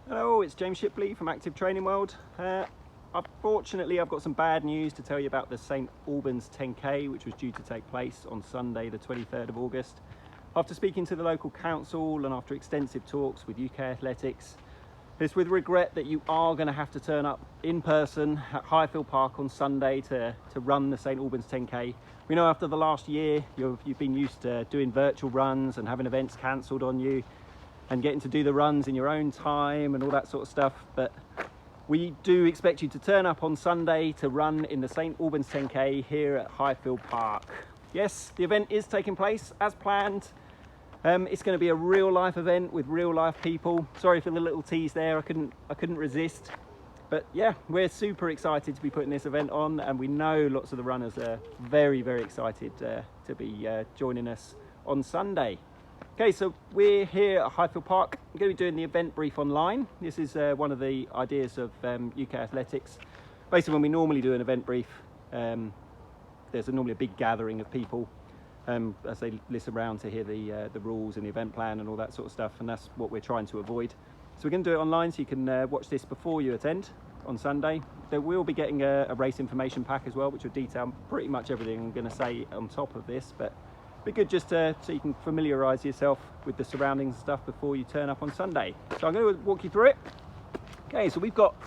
Hello, it's James Shipley from Active Training World. Unfortunately, I've got some bad news to tell you about the St Albans 10K, which was due to take place on Sunday, the 23rd of August. After speaking to the local council and after extensive talks with UK Athletics, it's with regret that you are going to have to turn up in person at Highfield Park on Sunday to run the St Albans 10K. We know after the last year, you've been used to doing virtual runs and having events cancelled on you, and getting to do the runs in your own time and all that sort of stuff, but we do expect you to turn up on Sunday to run in the St Albans 10K here at Highfield Park. Yes, the event is taking place as planned. It's going to be a real life event with real life people. Sorry for the little tease there, I couldn't resist. But yeah, we're super excited to be putting this event on, and we know lots of the runners are very, very excited to be joining us on Sunday. Okay, so we're here at Highfield Park. I'm going to be doing the event brief online. This is one of the ideas of UK Athletics. Basically, when we normally do an event brief, there's normally a big gathering of people as they listen around to hear the rules and the event plan and all that sort of stuff, and that's what we're trying to avoid. So we're going to do it online, so you can watch this before you attend on Sunday. There will be getting a race information pack as well, which will detail pretty much everything I'm going to say on top of this, but be good just so you can familiarise yourself with the surroundings and stuff before you turn up on Sunday. So I'm going to walk you through it. Okay, so we've got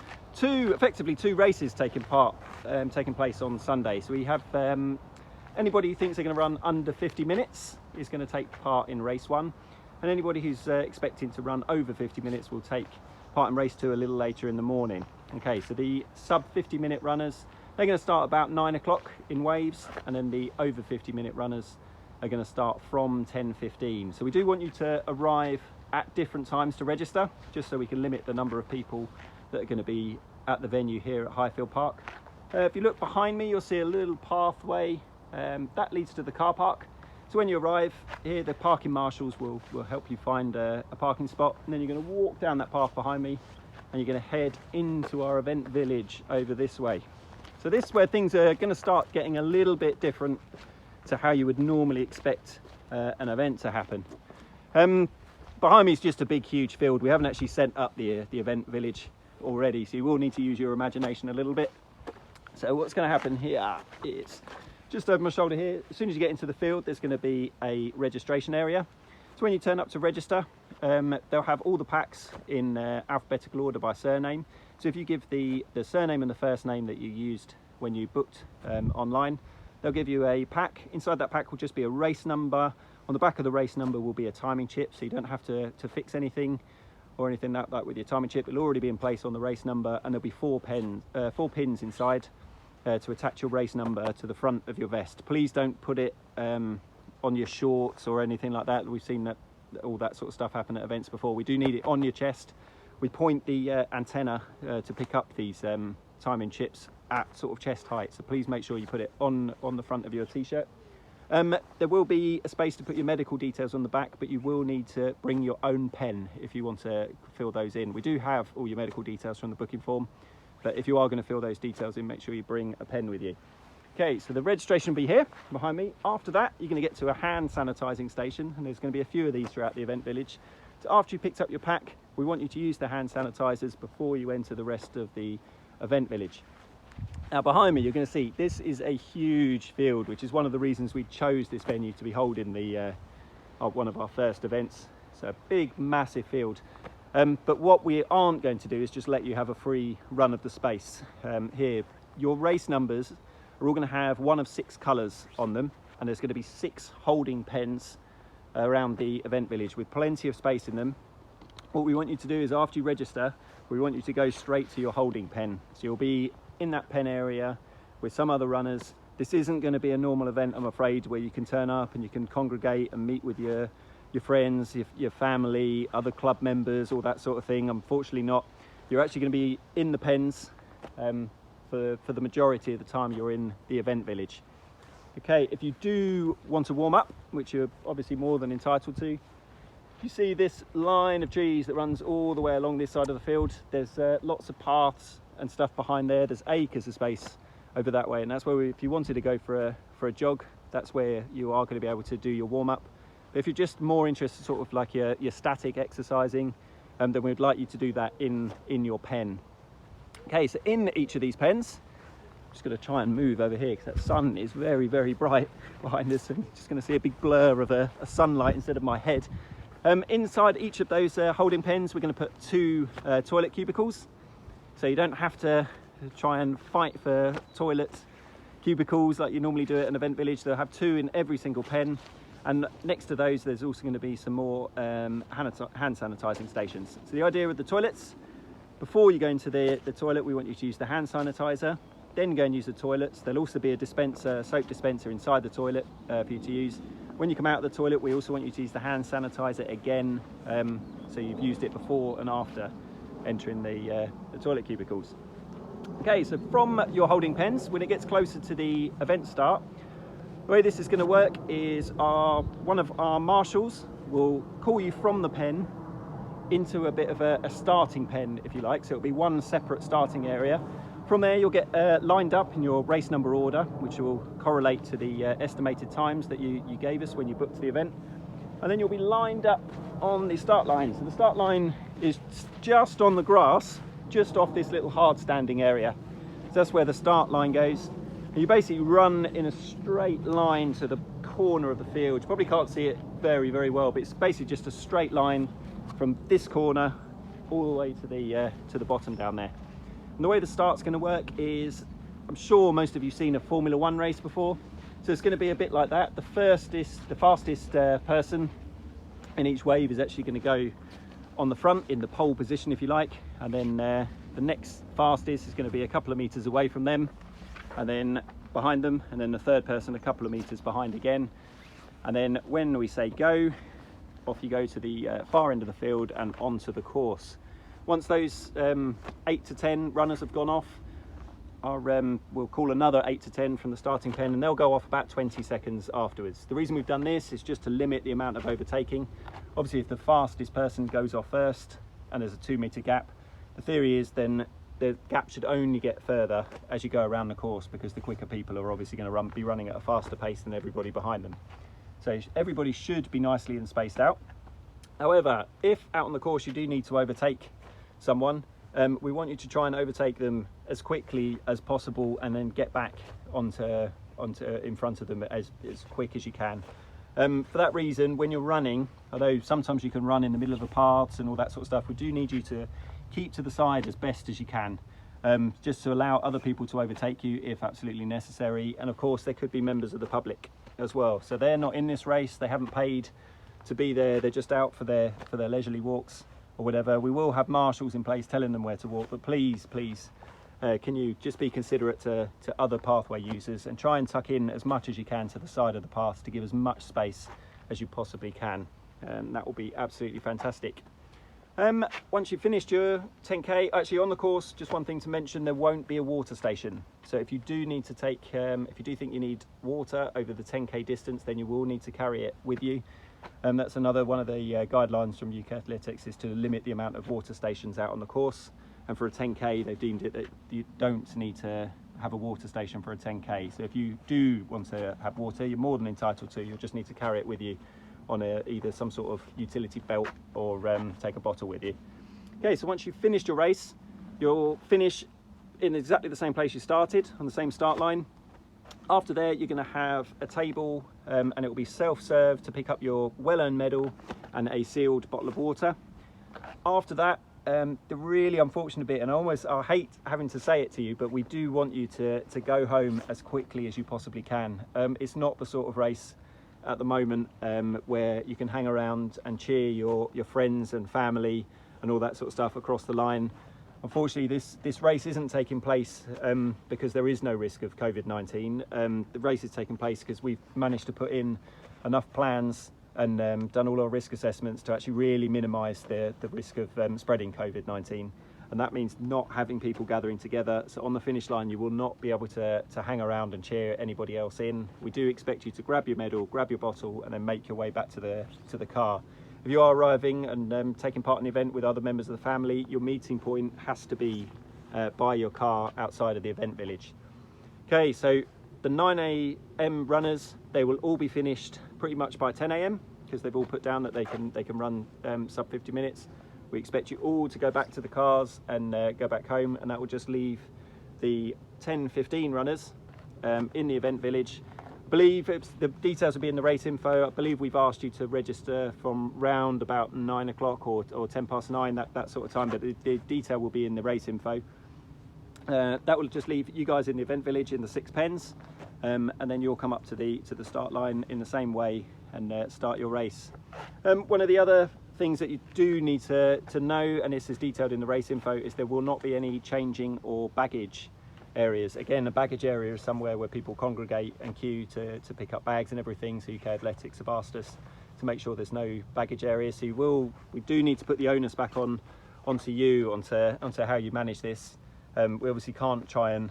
effectively two races taking place on Sunday. So we have anybody who thinks they're going to run under 50 minutes is going to take part in race 1, and anybody who's expecting to run over 50 minutes will take part in race 2 a little later in the morning. Okay, so the sub 50-minute runners, they're going to start about 9 o'clock in waves, and then the over 50-minute runners are going to start from 10:15. So we do want you to arrive at different times to register, just so we can limit the number of people that are going to be at the venue here at Highfield Park. If you look behind me, you'll see a little pathway that leads to the car park. So when you arrive here, the parking marshals will help you find a parking spot, and then you're going to walk down that path behind me, and you're going to head into our event village over this way. So this is where things are going to start getting a little bit different to how you would normally expect an event to happen. Behind me is just a big huge field. We haven't actually set up the event village already, so you will need to use your imagination a little bit. So what's going to happen here is just over my shoulder here, as soon as you get into the field, there's going to be a registration area. So when you turn up to register, they'll have all the packs in alphabetical order by surname. So if you give the surname and the first name that you used when you booked online, they'll give you a pack. Inside that pack will just be a race number. On the back of the race number will be a timing chip, so you don't have to fix anything or anything like that with your timing chip. It'll already be in place on the race number, and there'll be four pins inside to attach your race number to the front of your vest. Please don't put it on your shorts or anything like that. We've seen all that sort of stuff happen at events before. We do need it on your chest. We point the antenna to pick up these timing chips at sort of chest height, so please make sure you put it on the front of your t-shirt. There will be a space to put your medical details on the back, but you will need to bring your own pen if you want to fill those in. We do have all your medical details from the booking form, but if you are going to fill those details in, make sure you bring a pen with you. Okay, so the registration will be here behind me. After that, you're going to get to a hand sanitizing station, and there's going to be a few of these throughout the event village. So after you picked up your pack, we want you to use the hand sanitizers before you enter the rest of the event village. Now behind me, you're going to see this is a huge field, which is one of the reasons we chose this venue to be holding one of our first events. It's a big, massive field. But what we aren't going to do is just let you have a free run of the space. Here, your race numbers are all going to have one of 6 colours on them, and there's going to be 6 holding pens around the event village with plenty of space in them. What we want you to do is, after you register, we want you to go straight to your holding pen. So you'll be in that pen area with some other runners. This isn't going to be a normal event, I'm afraid, where you can turn up and you can congregate and meet with your friends, your family, other club members, all that sort of thing. Unfortunately not. You're actually going to be in the pens for the majority of the time you're in the event village. Okay, if you do want to warm up, which you're obviously more than entitled to, you see this line of trees that runs all the way along this side of the field. There's lots of paths and stuff behind there. There's acres of space over that way, and that's where if you wanted to go for a jog, that's where you are going to be able to do your warm-up. But if you're just more interested, sort of like your static exercising, then we'd like you to do that in your pen. Okay, so in each of these pens, I'm just going to try and move over here because that sun is very, very bright behind us, and you're just going to see a big blur of a sunlight instead of my head. Inside each of those holding pens, we're going to put 2 toilet cubicles, so you don't have to try and fight for toilet cubicles like you normally do at an event village. They'll have 2 in every single pen, and next to those there's also going to be some more hand sanitizing stations. So the idea with the toilets, before you go into the toilet, we want you to use the hand sanitizer, then go and use the toilets. There'll also be a dispenser, soap dispenser inside the toilet for you to use. When you come out of the toilet, we also want you to use the hand sanitizer again, so you've used it before and after entering the toilet cubicles. Okay, so from your holding pens, when it gets closer to the event start, the way this is going to work is one of our marshals will call you from the pen into a bit of a starting pen, if you like. So it'll be one separate starting area. From there, you'll get lined up in your race number order, which will correlate to the estimated times that you gave us when you booked the event. And then you'll be lined up on the start line. So the start line is just on the grass, just off this little hard standing area. So that's where the start line goes. And you basically run in a straight line to the corner of the field. You probably can't see it very, very well, but it's basically just a straight line from this corner all the way to the bottom down there. And the way the start's going to work is, I'm sure most of you've seen a Formula 1 race before, so it's going to be a bit like that. The fastest person in each wave is actually going to go on the front in the pole position, if you like, and then the next fastest is going to be a couple of meters away from them, and then behind them, and then the third person a couple of meters behind again. And then when we say go, off you go to the far end of the field and onto the course. Once those 8 to 10 runners have gone off, we'll call another 8 to 10 from the starting pen, and they'll go off about 20 seconds afterwards. The reason we've done this is just to limit the amount of overtaking. Obviously, if the fastest person goes off first and there's a 2-meter gap, the theory is then the gap should only get further as you go around the course, because the quicker people are obviously going to be running at a faster pace than everybody behind them. So everybody should be nicely and spaced out. However, if out on the course you do need to overtake someone, we want you to try and overtake them as quickly as possible, and then get back onto in front of them as quick as you can. For that reason, when you're running, although sometimes you can run in the middle of the paths and all that sort of stuff, we do need you to keep to the side as best as you can, just to allow other people to overtake you if absolutely necessary. And of course, there could be members of the public as well, so they're not in this race, they haven't paid to be there, they're just out for their leisurely walks or whatever. We will have marshals in place telling them where to walk, but please can you just be considerate to other pathway users, and try and tuck in as much as you can to the side of the path to give as much space as you possibly can. That will be absolutely fantastic. Once you've finished your 10k, actually on the course, just one thing to mention, there won't be a water station. So if you do need to take, if you do think you need water over the 10k distance, then you will need to carry it with you. That's another one of the guidelines from UK Athletics, is to limit the amount of water stations out on the course. And for a 10k, they've deemed it that you don't need to have a water station for a 10k. So if you do want to have water, you're more than entitled to. You'll just need to carry it with you on either some sort of utility belt, or take a bottle with you. Okay, so once you've finished your race, you'll finish in exactly the same place you started, on the same start line. After there, you're going to have a table, and it will be self-served to pick up your well-earned medal and a sealed bottle of water. After that, the really unfortunate bit, and I hate having to say it to you, but we do want you to go home as quickly as you possibly can. It's not the sort of race at the moment where you can hang around and cheer your friends and family and all that sort of stuff across the line. Unfortunately, this race isn't taking place because there is no risk of COVID-19. The race is taking place because we've managed to put in enough plans and done all our risk assessments to actually really minimise the risk of spreading COVID-19. And that means not having people gathering together. So on the finish line, you will not be able to hang around and cheer anybody else in. We do expect you to grab your medal, grab your bottle, and then make your way back to the car. If you are arriving and taking part in the event with other members of the family, your meeting point has to be by your car outside of the event village. Okay, so the 9 AM runners, they will all be finished pretty much by 10 AM because they've all put down that they can run sub 50 minutes. We expect you all to go back to the cars and go back home, and that will just leave the 10-15 runners in the event village. I believe the details will be in the race info. I believe we've asked you to register from round about 9 o'clock or 10 past 9, that sort of time, but the detail will be in the race info. That will just leave you guys in the event village in the 6 pens, and then you'll come up to the start line in the same way and start your race. One of the other things that you do need to know, and this is detailed in the race info, is there will not be any changing or baggage areas. Again, a baggage area is somewhere where people congregate and queue to pick up bags and everything, so UK Athletics have asked us to make sure there's no baggage areas. So we do need to put the onus back onto you, onto how you manage this. We obviously can't try and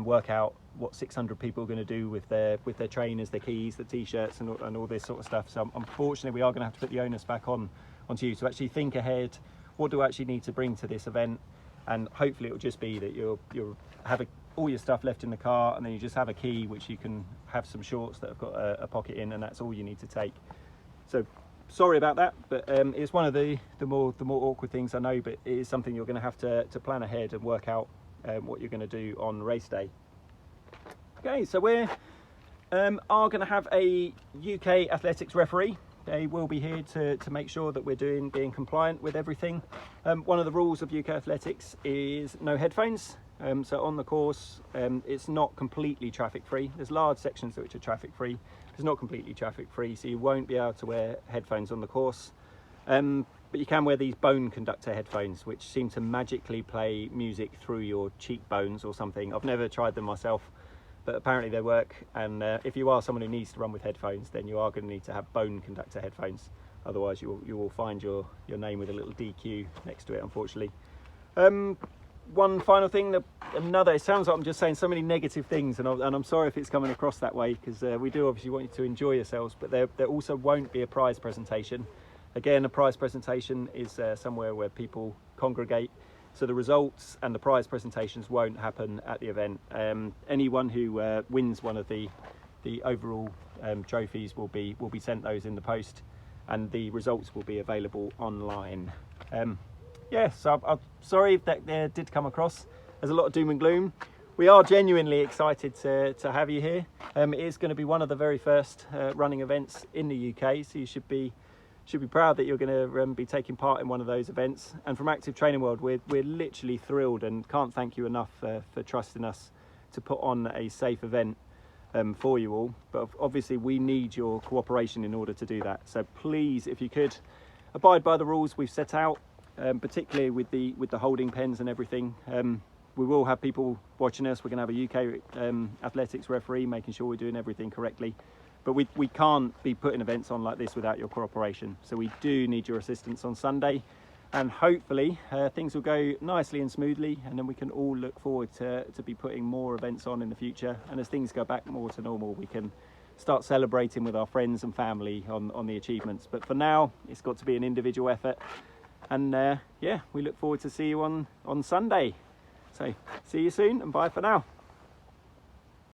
work out what 600 people are going to do with their trainers, their keys, the t-shirts and all this sort of stuff. So unfortunately we are going to have to put the onus back onto you to actually think ahead. What do I actually need to bring to this event? And hopefully it will just be that you'll have all your stuff left in the car, and then you just have a key which you can have some shorts that have got a pocket in, and that's all you need to take. So sorry about that, but it's one of the more awkward things, I know, but it is something you're going to have to plan ahead and work out what you're going to do on race day. Okay, so we're are going to have a UK Athletics referee. They will be here to make sure that we're being compliant with everything. One of the rules of UK Athletics is no headphones. So on the course, it's not completely traffic free. There's large sections which are traffic free. It's not completely traffic free, so you won't be able to wear headphones on the course. But you can wear these bone conductor headphones, which seem to magically play music through your cheekbones or something. I've never tried them myself, but apparently they work. And if you are someone who needs to run with headphones, then you are going to need to have bone conductor headphones. Otherwise you will find your name with a little DQ next to it, unfortunately. One final thing, it sounds like I'm just saying so many negative things, and I'm sorry if it's coming across that way, because we do obviously want you to enjoy yourselves, but there also won't be a prize presentation. Again, a prize presentation is somewhere where people congregate, so the results and the prize presentations won't happen at the event. Anyone who wins one of the overall trophies will be sent those in the post, and the results will be available online. Yes, I'm sorry if that did come across as a lot of doom and gloom. We are genuinely excited to have you here. It is going to be one of the very first running events in the UK, so you should be proud that you're going to be taking part in one of those events. And from Active Training World, we're literally thrilled and can't thank you enough for trusting us to put on a safe event for you all. But obviously we need your cooperation in order to do that. So please, if you could, abide by the rules we've set out. Particularly with the holding pens and everything. We will have people watching us. We're going to have a UK athletics referee making sure we're doing everything correctly, but we can't be putting events on like this without your cooperation. So we do need your assistance on Sunday, and hopefully things will go nicely and smoothly, and then we can all look forward to be putting more events on in the future. And as things go back more to normal, we can start celebrating with our friends and family on the achievements. But for now, it's got to be an individual effort. And yeah, we look forward to see you on Sunday. So see you soon, and bye for now.